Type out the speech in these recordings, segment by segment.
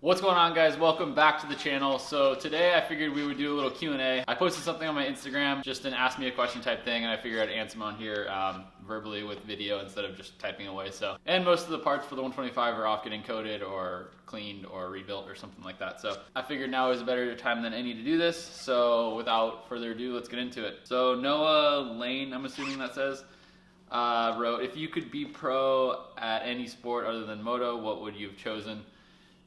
What's going on, guys? Welcome back to the channel. So today I figured we would do a little Q&A. I posted something on my Instagram, just an ask me a question type thing, and I figured I'd answer them on here verbally with video instead of just typing away. And most of the parts for the 125 are off getting coated or cleaned or rebuilt or something like that. So I figured now is a better time than any to do this. So without further ado, let's get into it. So Noah Lane, I'm assuming that says, wrote, if you could be pro at any sport other than moto, what would you have chosen?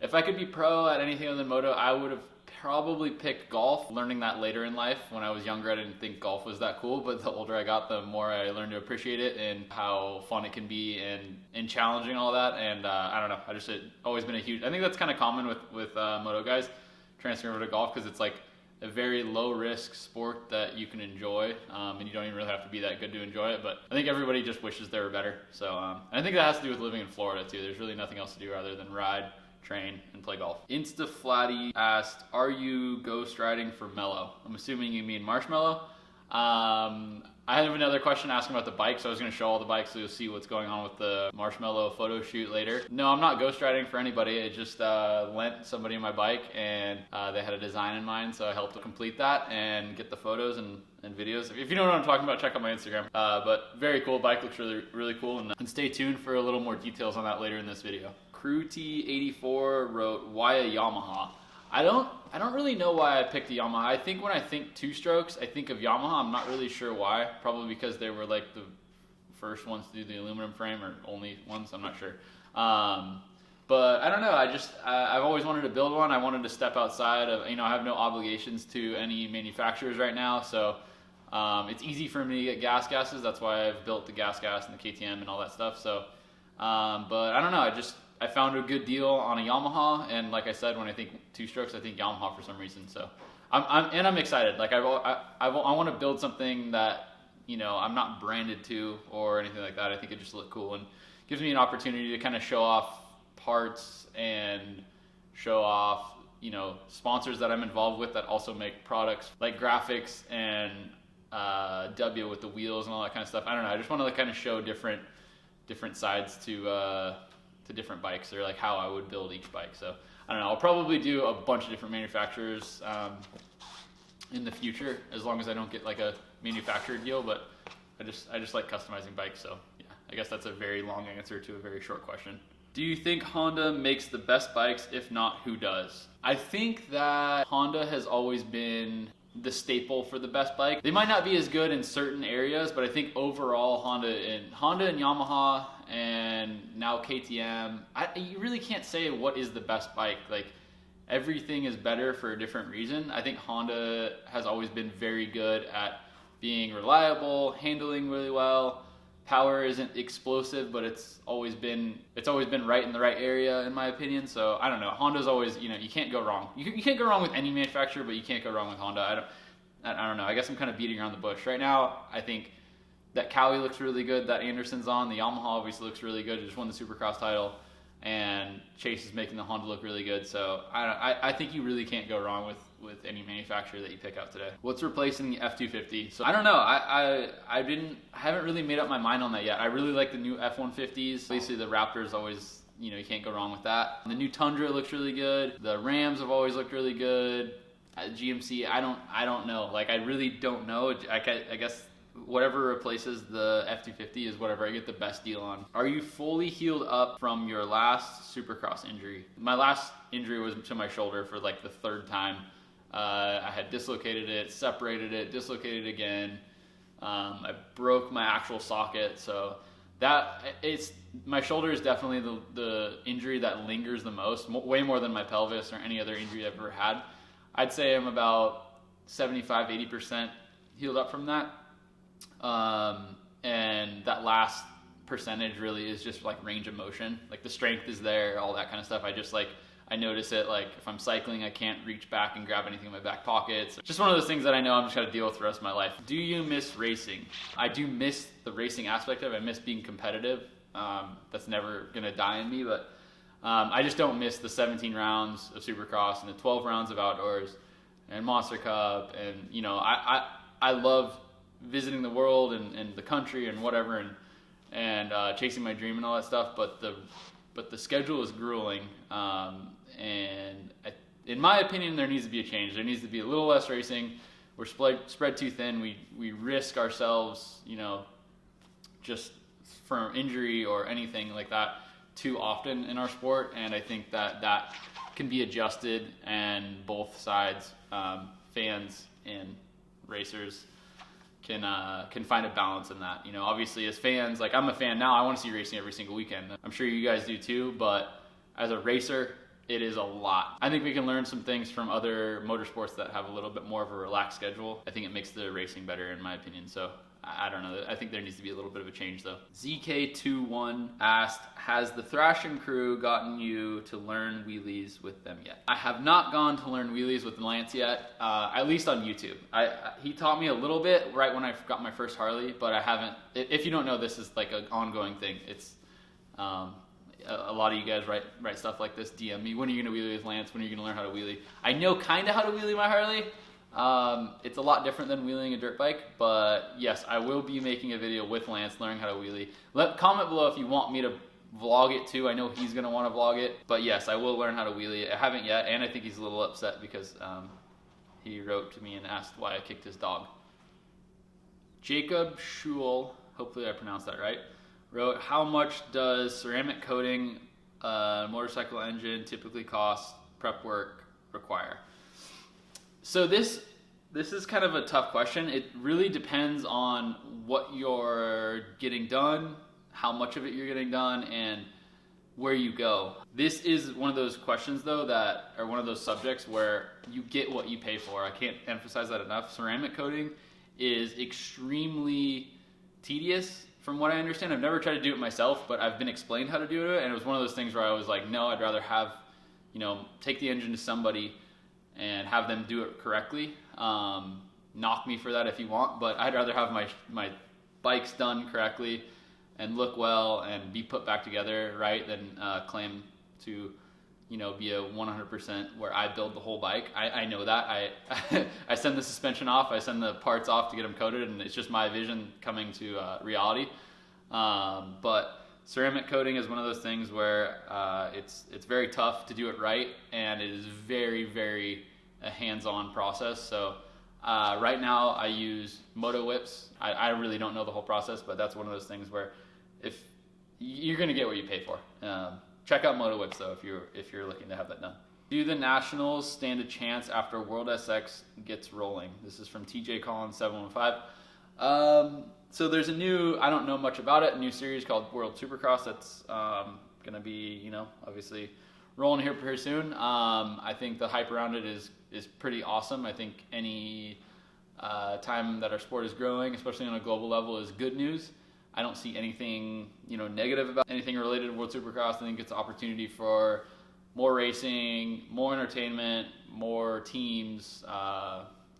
If I could be pro at anything other than moto, I would have probably picked golf. Learning that later in life. When I was younger, I didn't think golf was that cool, but the older I got, the more I learned to appreciate it and how fun it can be and challenging and all that. And I don't know, I just always been a huge, I think that's kind of common with moto guys transferring over to golf, because it's like a very low risk sport that you can enjoy, and you don't even really have to be that good to enjoy it. But I think everybody just wishes they were better. So I think that has to do with living in Florida too. There's really nothing else to do other than ride, train, and play golf. Instaflatty asked, are you ghost riding for Mellow? I'm assuming you mean Marshmallow. I have another question asking about the bike, so I was going to show all the bikes so you'll see what's going on with the Marshmallow photo shoot later. No, I'm not ghost riding for anybody. I just lent somebody my bike, and they had a design in mind, so I helped to complete that and get the photos and videos. If you know what I'm talking about, check out my Instagram. But very cool bike, looks really, really cool, and stay tuned for a little more details on that later in this video. CrewT84 wrote, why a Yamaha? I don't really know why I picked a Yamaha. I think when I think two-strokes, I think of Yamaha. I'm not really sure why. Probably because they were like the first ones to do the aluminum frame, or only ones, I'm not sure. But I don't know, I've always wanted to build one. I wanted to step outside of, I have no obligations to any manufacturers right now, so it's easy for me to get gases. That's why I've built the gas and the KTM and all that stuff. So, but I don't know, I found a good deal on a Yamaha, and like I said, when I think two-strokes, I think Yamaha for some reason. So I'm excited. Like I want to build something that I'm not branded to or anything like that. I think it just look cool and gives me an opportunity to kind of show off parts and show off sponsors that I'm involved with that also make products like graphics and W with the wheels and all that kind of stuff. I don't know. I just want to kind of show different sides to different bikes, or like how I would build each bike. So I don't know, I'll probably do a bunch of different manufacturers in the future, as long as I don't get like a manufacturer deal. But I just like customizing bikes. So yeah, I guess that's a very long answer to a very short question. Do you think Honda makes the best bikes? If not, who does? I think that Honda has always been the staple for the best bike. They might not be as good in certain areas, but I think overall Honda and Yamaha and now KTM, you really can't say what is the best bike. Like, everything is better for a different reason. I think Honda has always been very good at being reliable, handling really well. Power isn't explosive, but it's always been right in the right area, in my opinion. So I don't know. Honda's always, you can't go wrong. You can't go wrong with any manufacturer, but you can't go wrong with Honda. I don't know. I guess I'm kind of beating around the bush right now. I think that Cowie looks really good. That Anderson's on. The Yamaha obviously looks really good. It just won the Supercross title, and Chase is making the Honda look really good. So I think you really can't go wrong with any manufacturer that you pick out today. What's replacing the F-250? So I don't know. I haven't really made up my mind on that yet. I really like the new F-150s. Obviously the Raptor's always, you can't go wrong with that. The new Tundra looks really good. The Rams have always looked really good. GMC, I don't know. Like, I really don't know. I guess whatever replaces the F-250 is whatever I get the best deal on. Are you fully healed up from your last Supercross injury? My last injury was to my shoulder for like the third time. I had dislocated it, separated it, dislocated again. I broke my actual socket, so my shoulder is definitely the injury that lingers the most, way more than my pelvis or any other injury I've ever had. I'd say I'm about 75-80% healed up from that. And that last percentage really is just like range of motion. Like, the strength is there, all that kind of stuff. I notice it, like if I'm cycling, I can't reach back and grab anything in my back pockets. Just one of those things that I know I'm just gonna deal with the rest of my life. Do you miss racing? I do miss the racing aspect of it. I miss being competitive. That's never gonna die in me, but I just don't miss the 17 rounds of Supercross and the 12 rounds of outdoors and Monster Cup. And I love visiting the world and the country and whatever, and chasing my dream and all that stuff. But the schedule is grueling, and in my opinion, there needs to be a change. There needs to be a little less racing. We're spread too thin. We risk ourselves, you know, just from injury or anything like that too often in our sport. And I think that can be adjusted, and both sides, fans and racers, can find a balance in that. You know, obviously as fans, like I'm a fan now, I want to see racing every single weekend. I'm sure you guys do too, but as a racer, it is a lot. I think we can learn some things from other motorsports that have a little bit more of a relaxed schedule. I think it makes the racing better in my opinion. So I don't know. I think there needs to be a little bit of a change though. ZK21 asked, has the Thrashin crew gotten you to learn wheelies with them yet? I have not gone to learn wheelies with Lance yet, at least on YouTube. He taught me a little bit right when I got my first Harley, but I haven't. If you don't know, this is like an ongoing thing. It's a lot of you guys write stuff like this, DM me, when are you gonna wheelie with Lance? When are you gonna learn how to wheelie? I know kind of how to wheelie my Harley. It's a lot different than wheeling a dirt bike, but yes, I will be making a video with Lance learning how to wheelie. Comment below if you want me to vlog it too. I know he's going to want to vlog it, but yes, I will learn how to wheelie. I haven't yet, and I think he's a little upset because he wrote to me and asked why I kicked his dog. Jacob Schul, hopefully I pronounced that right, wrote, how much does ceramic coating a motorcycle engine typically cost, prep work require? So this is kind of a tough question. It really depends on what you're getting done, how much of it you're getting done, and where you go. This is one of those questions though that are one of those subjects where you get what you pay for. I can't emphasize that enough. Ceramic coating is extremely tedious from what I understand. I've never tried to do it myself, but I've been explained how to do it, and it was one of those things where I was like, no, I'd rather have, you know, take the engine to somebody and have them do it correctly. Knock me for that if you want, but I'd rather have my bikes done correctly and look well and be put back together right than claim to, you know, be a 100% where I build the whole bike. I know that. I send the suspension off, I send the parts off to get them coated, and it's just my vision coming to reality. But ceramic coating is one of those things where it's very tough to do it right, and it is very, very a hands-on process. So right now I use moto whips. I really don't know the whole process, but that's one of those things where if you're going to get what you pay for. Check out moto whips though if you're looking to have that done. Do the Nationals stand a chance after World SX gets rolling? This is from TJ Collins 715. So there's a new, I don't know much about it, a new series called World Supercross that's going to be, you know, obviously rolling here pretty soon. I think the hype around it is pretty awesome. I think any time that our sport is growing, especially on a global level, is good news. I don't see anything, you know, negative about anything related to World Supercross. I think it's an opportunity for more racing, more entertainment, more teams,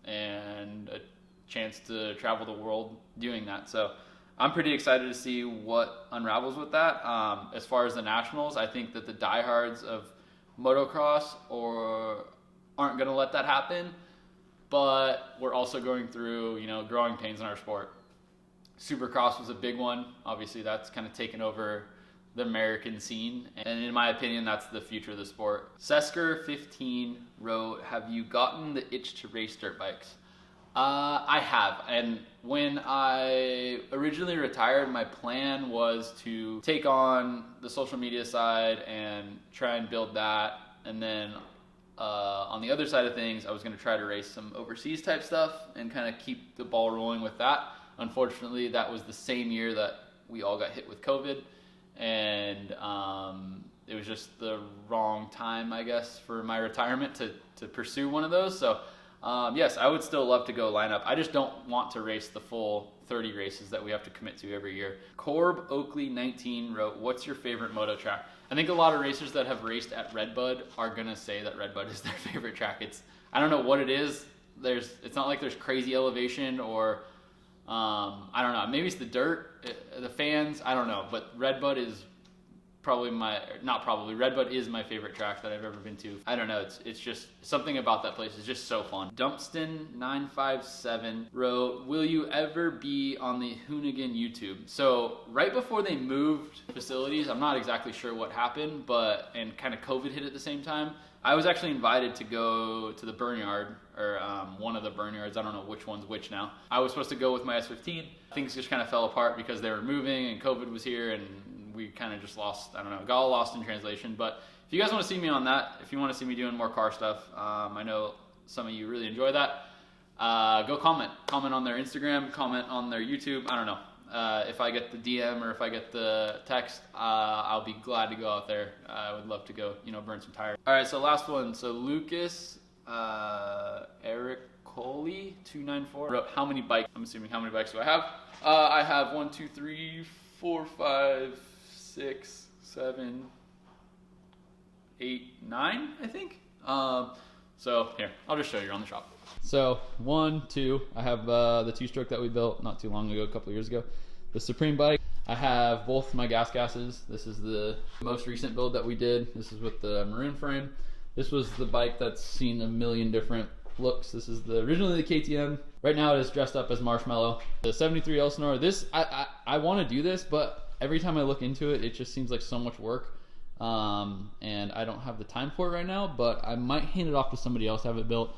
and a chance to travel the world doing that. So I'm pretty excited to see what unravels with that. As far as the Nationals, I think that the diehards of motocross aren't going to let that happen, but we're also going through, you know, growing pains in our sport. Supercross was a big one. Obviously, that's kind of taken over the American scene, and in my opinion, that's the future of the sport. Sesker15 wrote, have you gotten the itch to race dirt bikes? I have, and when I originally retired, my plan was to take on the social media side and try and build that, and then on the other side of things, I was going to try to race some overseas type stuff and kind of keep the ball rolling with that. Unfortunately, that was the same year that we all got hit with COVID, and it was just the wrong time, I guess, for my retirement to pursue one of those. So yes, I would still love to go line up. I just don't want to race the full 30 races that we have to commit to every year. Corb Oakley 19 wrote, what's your favorite moto track? I think a lot of racers that have raced at Redbud are gonna say that Redbud is their favorite track. I don't know what it is. It's not like there's crazy elevation or I don't know, maybe it's the dirt, the fans, I don't know, but Redbud is Redbud is my favorite track that I've ever been to. I don't know, it's just something about that place is just so fun. Dumpston957 wrote, will you ever be on the Hoonigan YouTube? So right before they moved facilities, I'm not exactly sure what happened, and kind of COVID hit at the same time, I was actually invited to go to the Burnyard, or one of the Burnyards. I don't know which one's which now. I was supposed to go with my S15. Things just kind of fell apart because they were moving and COVID was here, and we kind of just lost, I don't know, got all lost in translation. But if you guys want to see me on that, if you want to see me doing more car stuff, I know some of you really enjoy that. Go comment on their Instagram, comment on their YouTube. I don't know. If I get the DM or if I get the text, I'll be glad to go out there. I would love to go, burn some tires. All right, so last one. So Lucas, Eric Coley 294 wrote, how many bikes? I'm assuming how many bikes do I have? I have 1, 2, 3, 4, 5, 6, 7, 8, 9, I think. So here, I'll just show you on the shop. So 1, 2, I have the 2-stroke that we built not too long ago, a couple of years ago. The Supreme bike. I have both my gases. This is the most recent build that we did. This is with the maroon frame. This was the bike that's seen a million different looks. This is originally the KTM. Right now it is dressed up as Marshmallow. The 73 Elsinore. This, I want to do this, but every time I look into it, it just seems like so much work. And I don't have the time for it right now, but I might hand it off to somebody else to have it built.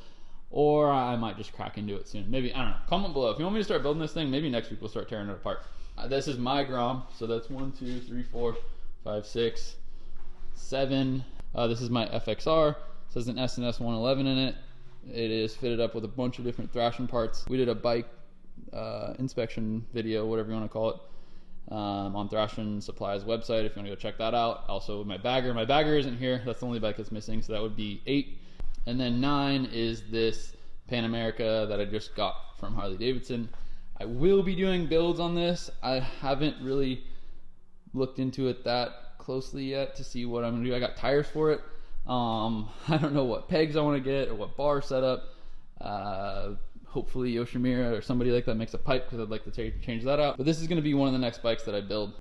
Or I might just crack into it soon. Maybe, I don't know. Comment below. If you want me to start building this thing, maybe next week we'll start tearing it apart. This is my Grom. So that's 1, 2, 3, 4, 5, 6, 7. This is my FXR. It says an S&S 111 in it. It is fitted up with a bunch of different Thrashin parts. We did a bike inspection video, whatever you want to call it, on Thrashin Supply's website if you want to go check that out. Also my bagger. My bagger isn't here. That's the only bike that's missing. So that would be 8. And then 9 is this Pan America that I just got from Harley Davidson. I will be doing builds on this. I haven't really looked into it that closely yet to see what I'm gonna do. I got tires for it. I don't know what pegs I want to get or what bar setup. Hopefully Yoshimura or somebody like that makes a pipe because I'd like to change that out. But this is gonna be one of the next bikes that I build.